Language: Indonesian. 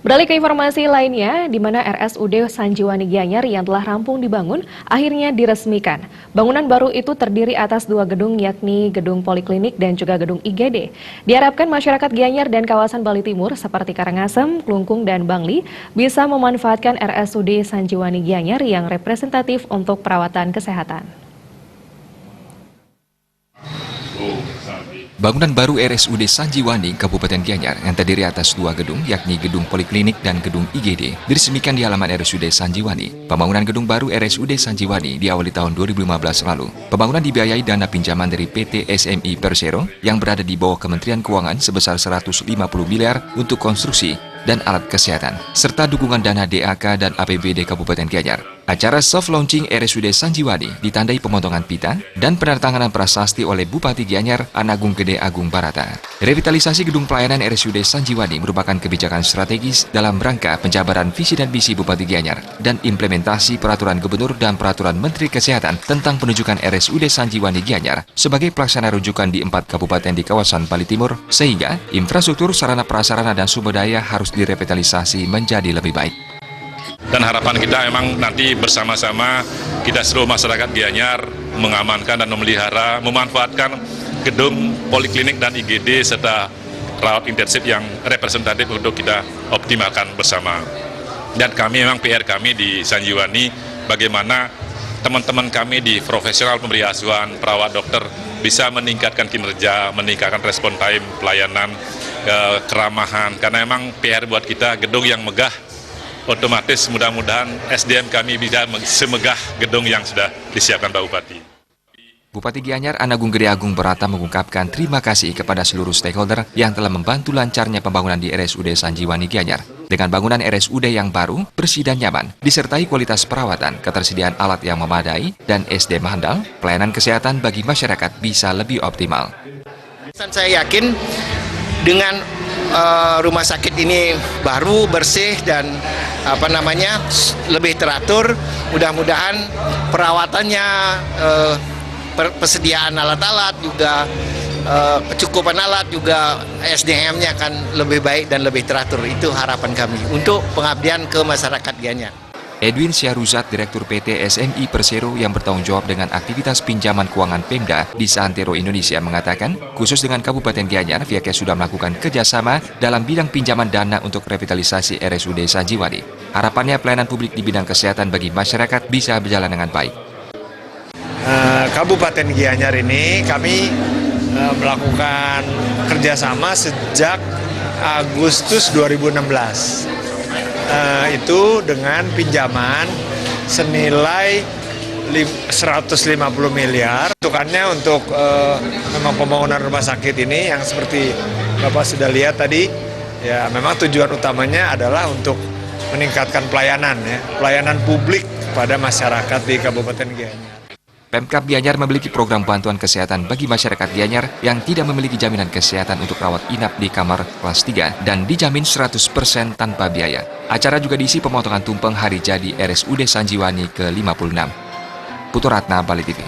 Beralih ke informasi lainnya, di mana RSUD Sanjiwani Gianyar yang telah rampung dibangun akhirnya diresmikan. Bangunan baru itu terdiri atas 2 gedung, yakni Gedung Poliklinik dan juga Gedung IGD. Diharapkan masyarakat Gianyar dan kawasan Bali Timur seperti Karangasem, Klungkung, dan Bangli bisa memanfaatkan RSUD Sanjiwani Gianyar yang representatif untuk perawatan kesehatan. Bangunan baru RSUD Sanjiwani, Kabupaten Gianyar yang terdiri atas 2 gedung, yakni Gedung Poliklinik dan Gedung IGD, diresmikan di halaman RSUD Sanjiwani. Pembangunan gedung baru RSUD Sanjiwani diawali tahun 2015 lalu. Pembangunan dibiayai dana pinjaman dari PT SMI Persero yang berada di bawah Kementerian Keuangan sebesar 150 miliar untuk konstruksi dan alat kesehatan, serta dukungan dana DAK dan APBD Kabupaten Gianyar. Acara soft launching RSUD Sanjiwani ditandai pemotongan pita dan penandatanganan prasasti oleh Bupati Gianyar Anagung Gede Agung Barata. Revitalisasi gedung pelayanan RSUD Sanjiwani merupakan kebijakan strategis dalam rangka penjabaran visi dan misi Bupati Gianyar dan implementasi peraturan gubernur dan peraturan Menteri Kesehatan tentang penunjukan RSUD Sanjiwani Gianyar sebagai pelaksana rujukan di 4 kabupaten di kawasan Bali Timur, sehingga infrastruktur sarana prasarana dan sumber daya harus direvitalisasi menjadi lebih baik. Dan harapan kita memang nanti bersama-sama kita seluruh masyarakat Gianyar mengamankan dan memelihara, memanfaatkan gedung poliklinik dan IGD serta rawat intensif yang representatif untuk kita optimalkan bersama. Dan kami memang PR kami di Sanjiwani bagaimana teman-teman kami di profesional pemberi asuhan, perawat, dokter bisa meningkatkan kinerja, meningkatkan respon time, pelayanan, keramahan. Karena memang PR buat kita gedung yang megah, otomatis mudah-mudahan SDM kami bisa semegah gedung yang sudah disiapkan Pak Bupati. Bupati Gianyar Anagung Gede Agung Barata mengungkapkan terima kasih kepada seluruh stakeholder yang telah membantu lancarnya pembangunan di RSUD Sanjiwani Gianyar. Dengan bangunan RSUD yang baru, bersih dan nyaman, disertai kualitas perawatan, ketersediaan alat yang memadai, dan SDM handal, pelayanan kesehatan bagi masyarakat bisa lebih optimal. Saya yakin dengan rumah sakit ini baru, bersih, dan lebih teratur, mudah-mudahan perawatannya, persediaan alat-alat juga, kecukupan alat juga, SDM-nya akan lebih baik dan lebih teratur. Itu harapan kami untuk pengabdian ke masyarakat Gianyar. Edwin Syahruzat, Direktur PT SMI Persero yang bertanggung jawab dengan aktivitas pinjaman keuangan Pemda di Santero Indonesia mengatakan, khusus dengan Kabupaten Gianyar, pihaknya sudah melakukan kerjasama dalam bidang pinjaman dana untuk revitalisasi RSUD Sanjiwani. Harapannya pelayanan publik di bidang kesehatan bagi masyarakat bisa berjalan dengan baik. Kabupaten Gianyar ini kami melakukan kerjasama sejak Agustus 2016. Itu dengan pinjaman senilai 150 miliar. Untukannya untuk memang pembangunan rumah sakit ini yang seperti Bapak sudah lihat tadi, ya memang tujuan utamanya adalah untuk meningkatkan pelayanan publik pada masyarakat di Kabupaten Gianyar. Pemkab Gianyar memiliki program bantuan kesehatan bagi masyarakat Gianyar yang tidak memiliki jaminan kesehatan untuk rawat inap di kamar kelas 3 dan dijamin 100% tanpa biaya. Acara juga diisi pemotongan tumpeng hari jadi RSUD Sanjiwani ke-56. Putu Ratna, Bali TV.